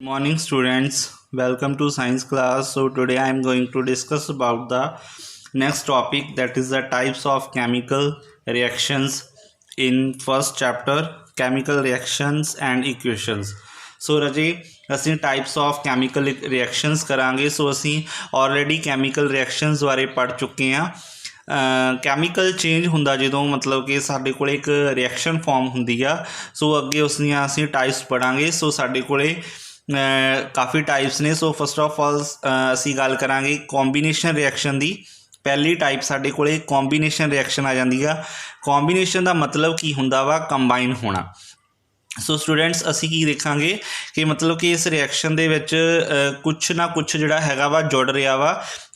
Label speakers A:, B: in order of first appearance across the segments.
A: Morning students, welcome to science class. So today I am going to discuss about the next topic, that is the types of chemical reactions in first chapter, chemical reactions and equations. So राजे ਅਸੀਂ types of chemical reactions करांगे. सो ਅਸੀਂ already chemical reactions बारे पढ़ चुके हैं. Chemical change ਹੁੰਦਾ ਜਦੋਂ ਮਤਲਬ ਕਿ ਸਾਡੇ ਕੋਲ ਇੱਕ ਰਿਐਕਸ਼ਨ ਫਾਰਮ ਹੁੰਦੀ ਆ. ਸੋ ਅੱਗੇ ਉਸ ਦੀਆਂ ਅਸੀਂ ਟਾਈਪਸ ਪੜਾਂਗੇ. ਸੋ ਸਾਡੇ ਕੋਲੇ ਕਾफ़ी टाइप्स ने. सो फस्ट ऑफ ऑल असी गल करांगे कॉम्बीनेशन रिएक्शन की. पहली टाइप साडे कोले कॉम्बीनेशन रिएक्शन आ जाती है. कॉम्बीनेशन का मतलब की हुंदा वा कंबाइन होना. सो स्टूडेंट्स असी की देखांगे कि मतलब कि इस रिएक्शन दे विच कुछ ना कुछ जिहड़ा हैगा वा जुड़ रहा वा.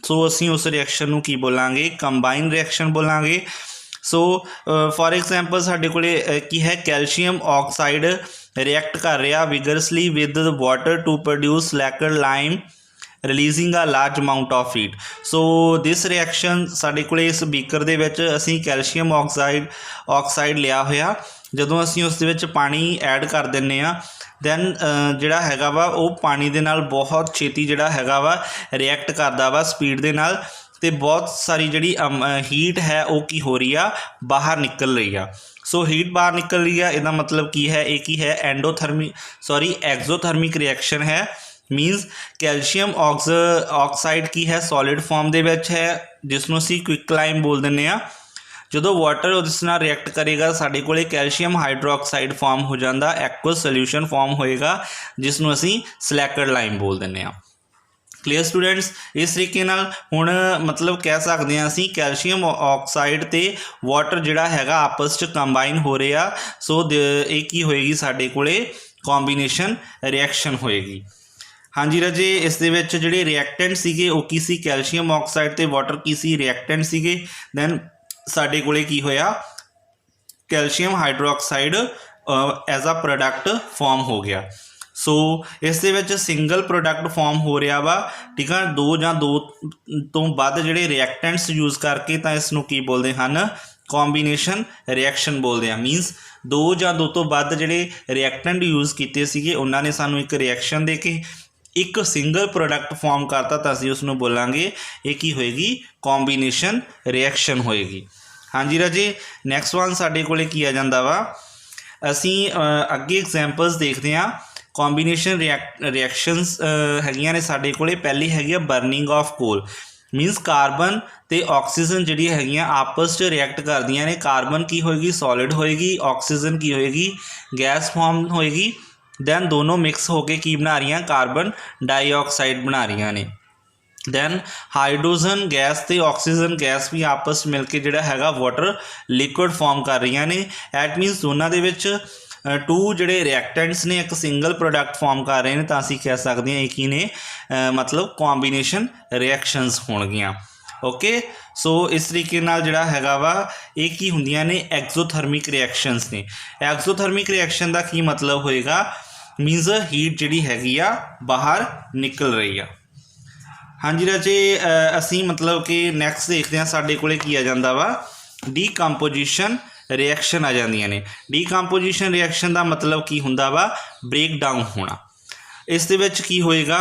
A: सो असी उस रिएक्शन नूं की बोलांगे, कंबाइन रिएक्शन बोलांगे. सो फॉर एग्जाम्पल साडे कोले की है कैल्शियम ऑक्साइड रिएक्ट कर रहा vigorously with water to produce slaked lime releasing a large amount of heat. So this reaction साडे कोले इस बीकर दे विच असीं कैल्शियम ऑक्साइड लिया होया. जदों असीं उस दे विच पानी ऐड कर दिंदे आ दैन जिहड़ा हैगा वा वो पानी दे नाल बहुत छेती जिहड़ा हैगा वा रिएक्ट करदा वा स्पीड दे नाल, ते बहुत सारी जिहड़ी हीट है वो की हो रही आ बाहर निकल रही आ. सो हीट बाहर निकल रही है, इसका मतलब की है एक ही है एक्सोथर्मिक रिएक्शन है. मीनस कैल्शियम ऑक्साइड की है सॉलिड फॉर्म दे विच है, जिसनों असीं क्विक लाइम बोल दिंदे आ. ਜਦੋਂ वाटर उस नाल रिएक्ट करेगा साडे कोले कैल्शियम हाइड्रोक्साइड फॉर्म हो जाता, एक्वस सोल्यूशन फॉर्म होएगा, जिसनों असीं स्लैकड लाइम बोल दिंदे आ. Clear students. इस तरीके नाल हुण मतलब कह सकते हैं असीं कैल्शियम ऑक्साइड ते वाटर जिहड़ा हैगा आपस च कंबाइन हो रहा. सो ये की होएगी साडे कोले कॉम्बीनेशन रिएक्शन होएगी. हाँ जी राजे, इस दे विच जिहड़े रिएक्टेंट सीगे वो की सी कैल्शियम ऑक्साइड ते वाटर की सी रिएक्टेंट सीगे. दैन साडे कोले की होया calcium hydroxide as a product form हो गया. सो इस दे विच सिंगल प्रोडक्ट फॉर्म हो रहा वा. ठीक है, दो तो वध जिहड़े रिएक्टेंट्स यूज़ करके तां इसनूं की बोलदे हन कॉम्बीनेशन रिएक्शन बोलते हैं. मीनस दो तो वध जिहड़े रिएक्टेंट यूज़ कीते सीगे उन्हां ने सानूं एक रिएक्शन दे के एक सिंगल प्रोडक्ट फॉर्म करता, तो असीं उसनूं बोलांगे ये की होएगी कॉम्बीनेशन रिएक्शन होएगी. हाँ जी राजे, नैक्सट वन साडे कोले की आ जांदा वा. असीं अगे एग्जाम्पल्स देखते हैं. कॉम्बीनेशन रिएक्शनस हैगियां ने साडे कोले. पहली हैगी burning of coal. Means carbon ते ऑक्सीजन जिहड़ी हैगियां आपस च रिएक्ट करदियां ने. कार्बन की होएगी सॉलिड होएगी, ऑक्सीजन की होएगी गैस फॉर्म होएगी. दैन दोनों मिक्स होके की बना रही हैं कार्बन डाइऑक्साइड बना रही ने. दैन हाइड्रोजन गैस ते ऑक्सीजन गैस भी आपस मिल के जिहड़ा हैगा वाटर लिक्विड फॉर्म कर रही ने. एट मीनस दोनों दे विच टू जिहड़े रिएक्टेंट्स ने एक सिंगल प्रोडक्ट फॉर्म कर रहे हैं, तो असीं कह सकते हैं एक ही ने मतलब कॉम्बीनेशन रिएक्शनस होणगियां. ओके. सो इस तरीके नाल जिहड़ा हैगा वा एक ही हुंदियां ने एक्सोथर्मिक रिएक्शनस ने. एक्सोथर्मिक रिएक्शन का की मतलब होएगा मीनस हीट जिहड़ी हैगी आ बाहर निकल रही आ. हाँ जी राजे, असीं मतलब कि नैक्सट देखते हैं साडे कोले की आ जांदा वा डीकंपोजिशन रिएक्शन आ जांदियां ने. डीकंपोजिशन रिएक्शन का मतलब की हुंदा वा ब्रेक डाउन होना. इस दे विच की होएगा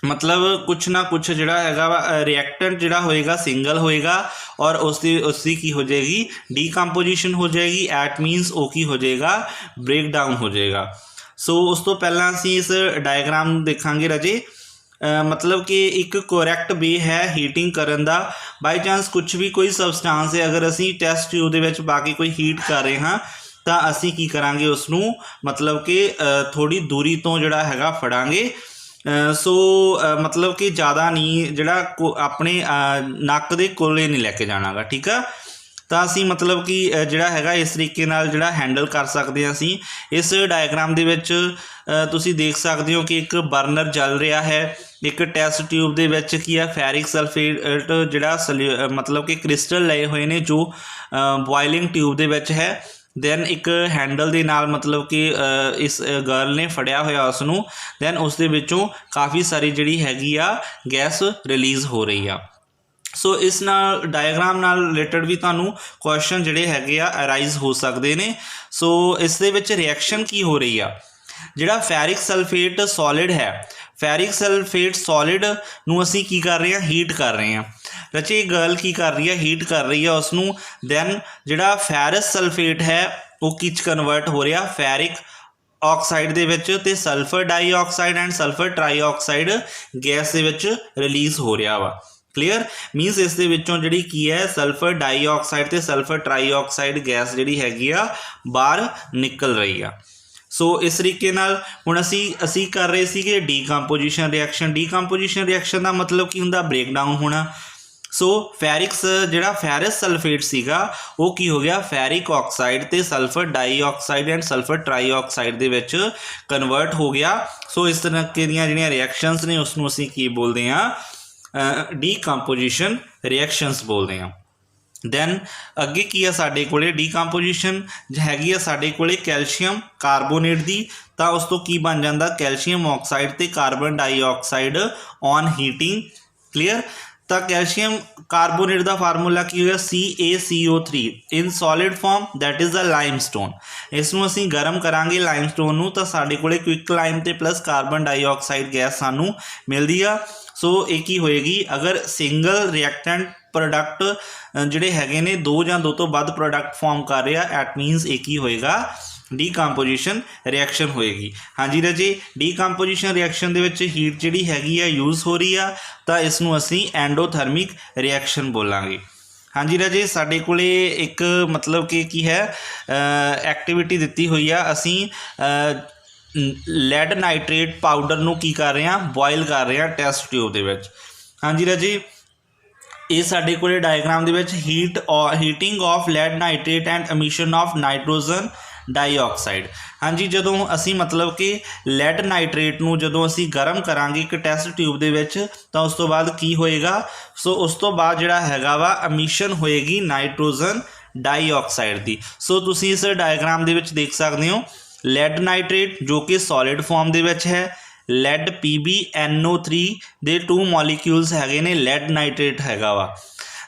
A: मतलब कुछ ना कुछ जिहड़ा हैगा वा रिएक्टेंट जिहड़ा होएगा सिंगल होएगा और उसकी की हो जाएगी डीकंपोजिशन हो जाएगी. एट मीनस वो की हो जाएगा ब्रेक डाउन हो जाएगा. सो उस तो पहला असीं इस डायग्राम देखांगे राजे. मतलब कि एक करैक्ट वे है हीटिंग करन दा. बाई चांस कुछ भी कोई सबसटांस है अगर असीं टेस्ट ट्यूब दे विच पा के कोई हीट कर रहे हाँ, तो असीं की करांगे उसनूं मतलब कि थोड़ी दूरी तो जिहड़ा हैगा फड़ांगे. सो मतलब कि ज़्यादा नहीं जिहड़ा अपने नक दे कोले नहीं लैके जाना गा. ठीक है, तो असीं मतलब कि जिहड़ा हैगा इस तरीके नाल जिहड़ा हैंडल कर सकते हैं. असीं इस डायग्राम दे विच तुसीं देख सकते हो कि एक बर्नर जल रहा है. एक टेस्ट ट्यूब दे विच की है फेरिक सल्फेट जिहड़ा मतलब कि क्रिस्टल लए हुए ने जो बॉयलिंग ट्यूब दे विच है. दैन एक हैंडल दे नाल मतलब कि इस गर्ल ने फड़िया होया उसनूं. दैन उस दे विचों काफ़ी सारी जिहड़ी हैगी आ गैस रिलीज़ हो रही आ. सो इस नाल डायग्राम नाल रिलेटेड भी तुहानूं क्वेश्चन जिहड़े हैगे आ अराइज हो सकते हैं. सो इस दे विच रिएक्शन की हो रही आ ਜਿਹੜਾ ਫੈਰਿਕ ਸਲਫੇਟ ਸੋਲਿਡ ਹੈ, ਫੈਰਿਕ ਸਲਫੇਟ ਸੋਲਿਡ ਨੂੰ ਅਸੀਂ ਕੀ ਕਰ ਰਹੇ ਹਾਂ, ਹੀਟ ਕਰ ਰਹੇ ਹਾਂ। ਬੱਚੇ ਗਰਲ ਕੀ ਕਰ ਰਹੀ ਹੈ, ਹੀਟ ਕਰ ਰਹੀ ਹੈ ਉਸ ਨੂੰ। ਦੈਨ ਜਿਹੜਾ ਫੈਰਸ ਸਲਫੇਟ ਹੈ ਉਹ ਕਿਸ ਕਨਵਰਟ ਹੋ ਰਿਹਾ, ਫੈਰਿਕ ਆਕਸਾਈਡ ਦੇ ਵਿੱਚ, ਤੇ sulphur dioxide and sulphur trioxide gas ਦੇ ਵਿੱਚ ਰਿਲੀਜ਼ ਹੋ ਰਿਹਾ ਵਾ। ਕਲੀਅਰ, ਮੀਨਸ ਇਸ ਦੇ ਵਿੱਚੋਂ ਜਿਹੜੀ ਕੀ ਹੈ, ਸਲਫਰ ਡਾਈਆਕਸਾਈਡ ਤੇ ਸਲਫਰ ਟਰਾਈਆਕਸਾਈਡ ਗੈਸ ਜਿਹੜੀ ਹੈਗੀ ਆ ਬਾਹਰ ਨਿਕਲ ਰਹੀ ਆ। ਸੋ ਇਸ ਤਰੀਕੇ ਨਾਲ ਹੁਣ ਅਸੀਂ ਕਰ ਰਹੇ ਸੀਗੇ ਡੀਕੰਪੋਜੀਸ਼ਨ ਰਿਐਕਸ਼ਨ। ਡੀਕੰਪੋਜੀਸ਼ਨ ਰਿਐਕਸ਼ਨ ਦਾ ਮਤਲਬ ਕੀ ਹੁੰਦਾ, ਬ੍ਰੇਕਡਾਊਨ ਹੋਣਾ। ਸੋ ਫੈਰਿਕਸ ਜਿਹੜਾ ਫੈਰਸ ਸਲਫੇਟ ਸੀਗਾ ਉਹ ਕੀ ਹੋ ਗਿਆ, ਫੈਰਿਕ ਆਕਸਾਈਡ ਤੇ ਸਲਫਰ ਡਾਈਆਕਸਾਈਡ ਐਂਡ ਸਲਫਰ ਟਰਾਈਆਕਸਾਈਡ ਦੇ ਵਿੱਚ ਕਨਵਰਟ ਹੋ ਗਿਆ। ਸੋ ਇਸ ਤਰ੍ਹਾਂ ਦੀਆਂ ਜਿਹੜੀਆਂ ਰਿਐਕਸ਼ਨਸ ਨੇ ਉਸ ਨੂੰ ਅਸੀਂ ਕੀ ਬੋਲਦੇ ਹਾਂ, ਡੀਕੰਪੋਜੀਸ਼ਨ ਰਿਐਕਸ਼ਨਸ ਬੋਲਦੇ ਹਾਂ। ਦੈਨ ਅੱਗੇ ਕੀ ਆ ਸਾਡੇ ਕੋਲੇ, ਡੀਕੰਪੋਜੀਸ਼ਨ ਹੈਗੀ ਆ ਸਾਡੇ ਕੋਲੇ ਕੈਲਸ਼ੀਅਮ ਕਾਰਬੋਨੇਟ ਦੀ, ਤਾਂ ਉਸ ਤੋਂ ਕੀ ਬਣ ਜਾਂਦਾ, ਕੈਲਸ਼ੀਅਮ ਆਕਸਾਈਡ ਤੇ carbon dioxide on heating. Clear, ਤਾਂ ਕੈਲਸ਼ੀਅਮ ਕਾਰਬੋਨੇਟ ਦਾ ਫਾਰਮੂਲਾ ਕੀ ਹੋਇਆ, CaCO3 in solid form, that is a limestone. ਇਸ ਨੂੰ ਅਸੀਂ ਗਰਮ ਕਰਾਂਗੇ ਲਾਈਮਸਟੋਨ ਨੂੰ, ਤਾਂ ਸਾਡੇ ਕੋਲੇ ਕੁਇਕ ਲਾਈਮ ਤੇ ਪਲੱਸ ਕਾਰਬਨ ਡਾਈਆਕਸਾਈਡ ਗੈਸ ਸਾਨੂੰ ਮਿਲਦੀ ਆ। ਸੋ ਇਹ ਕੀ ਹੋਏਗੀ, ਅਗਰ ਸਿੰਗਲ ਰਿਐਕਟੈਂਟ ਪ੍ਰੋਡਕਟ ਜਿਹੜੇ ਹੈਗੇ ਨੇ ਦੋ ਜਾਂ ਦੋ ਤੋਂ ਵੱਧ ਪ੍ਰੋਡਕਟ ਫਾਰਮ ਕਰ ਰਿਹਾ, ਐਟ ਮੀਨਸ ਇਹ ਕੀ ਹੋਏਗਾ, ਡੀਕੰਪੋਜੀਸ਼ਨ ਰਿਐਕਸ਼ਨ ਹੋਏਗੀ। ਹਾਂਜੀ ਰਾਜੇ, ਡੀਕੰਪੋਜੀਸ਼ਨ ਰਿਐਕਸ਼ਨ ਦੇ ਵਿੱਚ ਹੀਟ ਜਿਹੜੀ ਹੈਗੀ ਆ ਯੂਜ਼ ਹੋ ਰਹੀ ਆ, ਤਾਂ ਇਸ ਨੂੰ ਅਸੀਂ ਐਂਡੋਥਰਮਿਕ ਰਿਐਕਸ਼ਨ ਬੋਲਾਂਗੇ। ਹਾਂਜੀ ਰਾਜੇ, ਸਾਡੇ ਕੋਲੇ ਇੱਕ ਮਤਲਬ ਕਿ ਕੀ ਹੈ ਐਕਟੀਵਿਟੀ ਦਿੱਤੀ ਹੋਈ ਆ, ਅਸੀਂ ਲੈਡ ਨਾਈਟ੍ਰੇਟ ਪਾਊਡਰ ਨੂੰ ਕੀ ਕਰ ਰਹੇ ਹਾਂ, ਬੋਇਲ ਕਰ ਰਹੇ ਹਾਂ ਟੈਸਟ ਟਿਊਬ ਦੇ ਵਿੱਚ। ਹਾਂਜੀ ਰਾਜੇ, ਇਹ ਸਾਡੇ ਕੋਲੇ ਡਾਇਗਰਾਮ ਦੇ ਵਿੱਚ heating of lead nitrate and emission of nitrogen dioxide. ਹਾਂਜੀ, ਜਦੋਂ ਅਸੀਂ ਮਤਲਬ ਕਿ ਲੈਡ ਨਾਈਟ੍ਰੇਟ ਨੂੰ ਜਦੋਂ ਅਸੀਂ ਗਰਮ ਕਰਾਂਗੇ ਇੱਕ ਟੈਸਟ ਟਿਊਬ ਦੇ ਵਿੱਚ, ਤਾਂ ਉਸ ਤੋਂ ਬਾਅਦ ਕੀ ਹੋਏਗਾ, ਸੋ ਉਸ ਤੋਂ ਬਾਅਦ ਜਿਹੜਾ ਹੈਗਾ ਵਾ ਐਮਿਸ਼ਨ ਹੋਏਗੀ ਨਾਈਟ੍ਰੋਜਨ ਡਾਈਆਕਸਾਈਡ ਦੀ। ਸੋ ਤੁਸੀਂ ਇਸ ਡਾਇਗਰਾਮ ਦੇ ਵਿੱਚ ਦੇਖ ਸਕਦੇ ਹੋ ਲੈਡ ਨਾਈਟ੍ਰੇਟ ਜੋ ਕਿ ਸੋਲਿਡ ਫਾਰਮ ਦੇ ਵਿੱਚ ਹੈ, ਲੈਡ PbNO3 ਦੇ 2 ਮੋਲੀਕਿਊਲਸ ਹੈਗੇ ਨੇ, ਲੈਡ ਨਾਈਟ੍ਰੇਟ ਹੈਗਾ ਵਾ।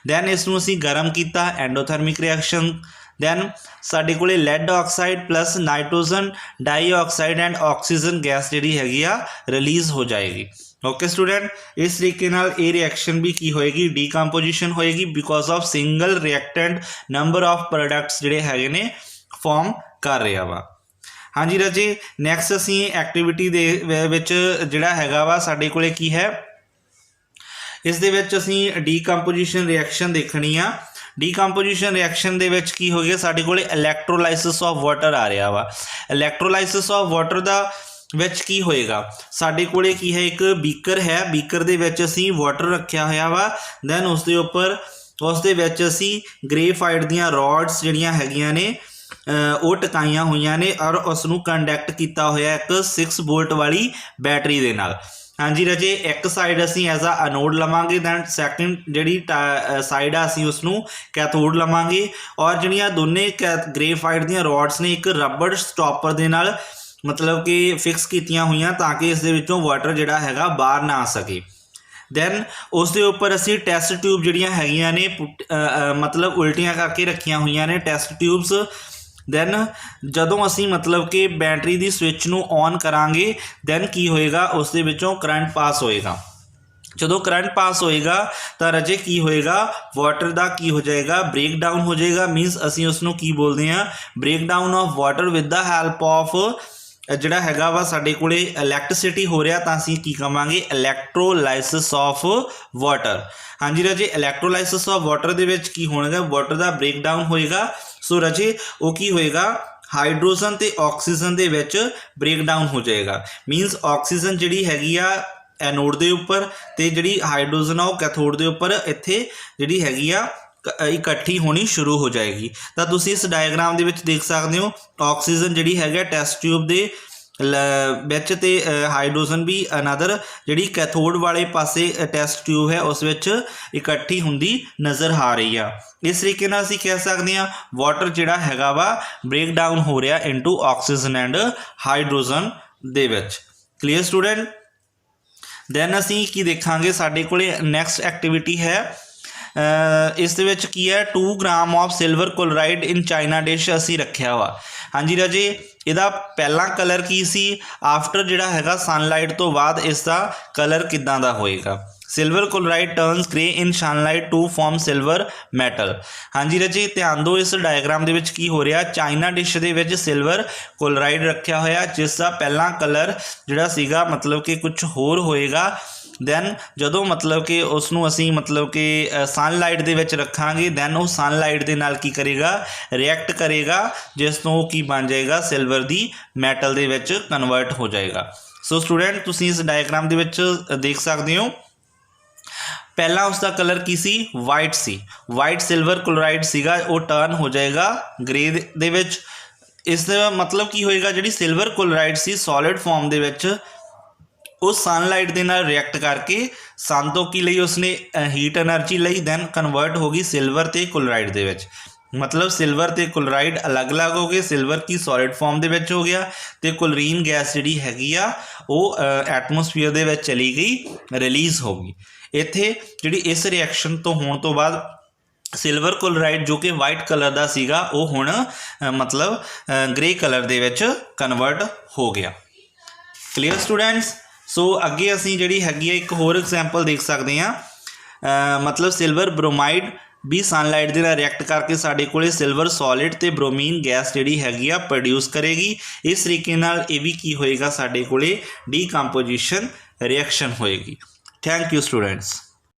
A: ਦੈਨ ਇਸ ਨੂੰ ਅਸੀਂ ਗਰਮ ਕੀਤਾ, ਐਂਡੋਥਰਮਿਕ ਰਿਐਕਸ਼ਨ। ਦੈਨ ਸਾਡੇ ਕੋਲੇ lead oxide plus nitrogen dioxide and oxygen gas ਜਿਹੜੀ ਹੈਗੀ ਆ ਰਿਲੀਜ਼ ਹੋ ਜਾਏਗੀ। ਓਕੇ ਸਟੂਡੈਂਟ, ਇਸ ਤਰੀਕੇ ਨਾਲ ਇਹ ਰਿਐਕਸ਼ਨ ਵੀ ਕੀ ਹੋਏਗੀ, ਡੀਕੰਪੋਜੀਸ਼ਨ ਹੋਏਗੀ, because of single reactant number of products ਜਿਹੜੇ ਹੈਗੇ ਨੇ ਫਾਰਮ ਕਰ ਰਿਹਾ ਵਾ। ਹਾਂਜੀ ਰਾਜੇ, ਨੈਕਸਟ ਅਸੀਂ ਐਕਟੀਵਿਟੀ ਦੇ ਵਿੱਚ ਜਿਹੜਾ ਹੈਗਾ ਵਾ ਸਾਡੇ ਕੋਲੇ ਕੀ ਹੈ, ਇਸ ਦੇ ਵਿੱਚ ਅਸੀਂ ਡੀਕੰਪੋਜੀਸ਼ਨ ਰਿਐਕਸ਼ਨ ਦੇਖਣੀ ਆ। ਡੀਕੰਪੋਜੀਸ਼ਨ ਰਿਐਕਸ਼ਨ ਦੇ ਵਿੱਚ ਕੀ ਹੋ ਗਿਆ, ਸਾਡੇ ਕੋਲੇ ਇਲੈਕਟ੍ਰੋਲਾਈਸਿਸ ਆਫ ਵਾਟਰ ਆ ਰਿਹਾ ਵਾ। ਇਲੈਕਟ੍ਰੋਲਾਈਸਿਸ ਆਫ ਵਾਟਰ ਦਾ ਵਿੱਚ ਕੀ ਹੋਏਗਾ, ਸਾਡੇ ਕੋਲੇ ਕੀ ਹੈ, ਇੱਕ ਬੀਕਰ ਹੈ, ਬੀਕਰ ਦੇ ਵਿੱਚ ਅਸੀਂ ਵਾਟਰ ਰੱਖਿਆ ਹੋਇਆ ਵਾ। ਦੈਨ ਉਸ ਦੇ ਉੱਪਰ ਉਸ ਦੇ ਵਿੱਚ ਅਸੀਂ ਗ੍ਰੇਫਾਈਟ ਦੀਆਂ ਰੋਡਸ ਜਿਹੜੀਆਂ ਹੈਗੀਆਂ ਨੇ ਉਹ ਟਿਕਾਈਆਂ ਹੋਈਆਂ ਨੇ, ਔਰ ਉਸ ਨੂੰ ਕੰਡਕਟ ਕੀਤਾ ਹੋਇਆ ਇੱਕ 6 ਵੋਲਟ ਵਾਲੀ ਬੈਟਰੀ ਦੇ ਨਾਲ। ਹਾਂਜੀ ਰਾਜੇ, ਇੱਕ ਸਾਈਡ ਅਸੀਂ ਐਜ਼ ਅ ਅਨੋਡ ਲਵਾਂਗੇ, ਦੈਨ ਸੈਕਿੰਡ ਜਿਹੜੀ ਸਾਈਡ ਆ ਅਸੀਂ ਉਸ ਨੂੰ ਕੈਥੋਡ ਲਵਾਂਗੇ, ਔਰ ਜਿਹੜੀਆਂ ਦੋਨੇ ਗ੍ਰੇਫਾਈਟ ਦੀਆਂ ਰੋਡਸ ਨੇ ਇੱਕ ਰਬੜ ਸਟਾਪਰ ਦੇ ਨਾਲ ਮਤਲਬ ਕਿ ਫਿਕਸ ਕੀਤੀਆਂ ਹੋਈਆਂ, ਤਾਂ ਕਿ ਇਸ ਦੇ ਵਿੱਚੋਂ ਵਾਟਰ ਜਿਹੜਾ ਹੈਗਾ ਬਾਹਰ ਨਾ ਆ ਸਕੇ। ਦੈਨ ਉਸ ਦੇ ਉੱਪਰ ਅਸੀਂ ਟੈਸਟ ਟਿਊਬ ਜਿਹੜੀਆਂ ਹੈਗੀਆਂ ਨੇ ਮਤਲਬ ਉਲਟੀਆਂ ਕਰਕੇ ਰੱਖੀਆਂ ਹੋਈਆਂ ਨੇ ਟੈਸਟ ਟਿਊਬਸ। ਦੈਨ ਜਦੋਂ ਅਸੀਂ ਮਤਲਬ ਕਿ ਬੈਟਰੀ ਦੀ ਸਵਿਚ ਨੂੰ ਔਨ ਕਰਾਂਗੇ, ਦੈਨ ਕੀ ਹੋਏਗਾ, ਉਸ ਦੇ ਵਿੱਚੋਂ ਕਰੰਟ ਪਾਸ ਹੋਏਗਾ। ਜਦੋਂ ਕਰੰਟ ਪਾਸ ਹੋਏਗਾ ਤਾਂ ਰਾਜੇ ਕੀ ਹੋਏਗਾ, ਵਾਟਰ ਦਾ ਕੀ ਹੋ ਜਾਏਗਾ, ਬ੍ਰੇਕ ਡਾਊਨ ਹੋ ਜਾਏਗਾ। ਮੀਨਸ ਅਸੀਂ ਉਸ ਨੂੰ ਕੀ ਬੋਲਦੇ ਹਾਂ, break down of water with the help of ਜਿਹੜਾ ਹੈਗਾ ਵਾ ਸਾਡੇ ਕੋਲੇ ਇਲੈਕਟ੍ਰਿਸਿਟੀ ਹੋ ਰਿਹਾ, ਤਾਂ ਅਸੀਂ ਕੀ ਕਵਾਂਗੇ, ਇਲੈਕਟ੍ਰੋਲਾਈਸਿਸ ਆਫ ਵਾਟਰ। ਹਾਂਜੀ ਰਾਜੇ, ਇਲੈਕਟ੍ਰੋਲਾਈਸਿਸ ਆਫ ਵਾਟਰ ਦੇ ਵਿੱਚ ਕੀ ਹੋਣਗਾ, ਵਾਟਰ ਦਾ ਬ੍ਰੇਕ ਡਾਊਨ ਹੋਏਗਾ। ਸੋ ਰਾਜੇ ਉਹ ਕੀ ਹੋਏਗਾ, ਹਾਈਡਰੋਜਨ ਤੇ ਆਕਸੀਜਨ ਦੇ ਵਿੱਚ ਬ੍ਰੇਕ ਡਾਊਨ ਹੋ ਜਾਏਗਾ। ਮੀਨਸ ਆਕਸੀਜਨ ਜਿਹੜੀ ਹੈਗੀ ਆ ਐਨੋਡ ਦੇ ਉੱਪਰ, ਤੇ ਜਿਹੜੀ ਹਾਈਡਰੋਜਨ ਆ ਉਹ ਕੈਥੋਡ ਦੇ ਉੱਪਰ ਇੱਥੇ ਜਿਹੜੀ ਹੈਗੀ ਆ ਇਕੱਠੀ ਹੋਣੀ ਸ਼ੁਰੂ ਹੋ ਜਾਏਗੀ। ਤਾਂ ਤੁਸੀਂ ਇਸ ਡਾਇਗਰਾਮ ਦੇ ਵਿੱਚ ਦੇਖ ਸਕਦੇ ਹੋ, ਆਕਸੀਜਨ ਜਿਹੜੀ ਹੈਗਾ ਟੈਸਟ ਟਿਊਬ ਦੇ ਵਿੱਚ, ਤੇ ਹਾਈਡਰੋਜਨ ਵੀ ਅਨਦਰ ਜਿਹੜੀ ਕੈਥੋਡ ਵਾਲੇ ਪਾਸੇ ਟੈਸਟ ਟਿਊਬ ਹੈ ਉਸ ਵਿੱਚ ਇਕੱਠੀ ਹੁੰਦੀ ਨਜ਼ਰ ਆ ਰਹੀ ਆ। ਇਸ ਤਰੀਕੇ ਨਾਲ ਅਸੀਂ ਕਹਿ ਸਕਦੇ ਹਾਂ ਵਾਟਰ ਜਿਹੜਾ ਹੈਗਾ ਵਾ ਬ੍ਰੇਕ ਡਾਊਨ ਹੋ ਰਿਹਾ ਇਨਟੂ ਆਕਸੀਜਨ ਐਂਡ ਹਾਈਡਰੋਜਨ ਦੇ ਵਿੱਚ। Clear student. ਦੈਨ ਅਸੀਂ ਕੀ ਦੇਖਾਂਗੇ, ਸਾਡੇ ਕੋਲੇ ਨੈਕਸਟ ਐਕਟੀਵਿਟੀ ਹੈ, ਇਸ ਦੇ ਵਿੱਚ ਕੀ ਹੈ, 2 gram of silver chloride in China dish ਅਸੀਂ ਰੱਖਿਆ ਵਾ। हाँ जी राजे, ਇਹਦਾ ਪਹਿਲਾ ਕਲਰ ਕੀ ਸੀ, ਆਫਟਰ ਜਿਹੜਾ ਹੈਗਾ ਸਨਲਾਈਟ ਤੋਂ ਬਾਅਦ ਇਸ ਦਾ ਕਲਰ ਕਿੱਦਾਂ ਦਾ ਹੋਏਗਾ। Silver chloride turns grey in sunlight to form silver metal. हाँ जी राजे, ध्यान दो इस डायग्राम दे विच की हो रहा, चाइना डिश दे विच सिल्वर क्लोराइड रखा होया जिसका पहला कलर जिहड़ा सीगा मतलब कि कुछ होर होएगा। दैन जदों मतलब कि उसनूं असीं मतलब कि सनलाइट दे विच रखांगे दैन वो सनलाइट दे नाल की करेगा, रिएक्ट करेगा, जिस तों की बन जाएगा silver the metal they which convert हो जाएगा। सो स्टूडेंट तुसीं इस डायग्राम दे विच देख सकते हो, पहला उसका कलर की सी वाइट सी, वाइट सिल्वर क्लोराइड सीगा वो टर्न हो जाएगा ग्रे दे विच। इस मतलब की होएगा जिहड़ी सिल्वर क्लोराइड सी सॉलिड फॉर्म दे विच उस सनलाइट दे नाल रिएक्ट करके सन तो की लई उसने हीट एनर्जी लई, दैन कन्वर्ट होगी सिल्वर ते क्लोराइड दे विच। मतलब सिल्वर ते क्लोराइड अलग अलग हो गए, सिल्वर की सॉलिड फॉर्म दे विच हो गया ते क्लोरीन गैस जिहड़ी हैगी आ वो एटमोसफीयर दे विच चली गई, रिलीज़ हो गई। इत्थे जिहड़ी इस रिएक्शन तो होने तो बाद सिल्वर क्लोराइड जो कि वाइट कलर का सीगा वो हुण मतलब grey colour they which convert हो गया। Clear students. सो अगे असीं जिहड़ी हैगी एक होर एग्जाम्पल देख सकते हैं, मतलब सिल्वर ब्रोमाइड भी सनलाइट दे नाल रिएक्ट करके साडे कोले सिल्वर सॉलिड ते ब्रोमीन गैस जिहड़ी हैगी आ प्रोड्यूस करेगी। इस तरीके नाल ये भी की होएगा साडे कोले डीकंपोजिशन रिएक्शन होएगी। Thank you students.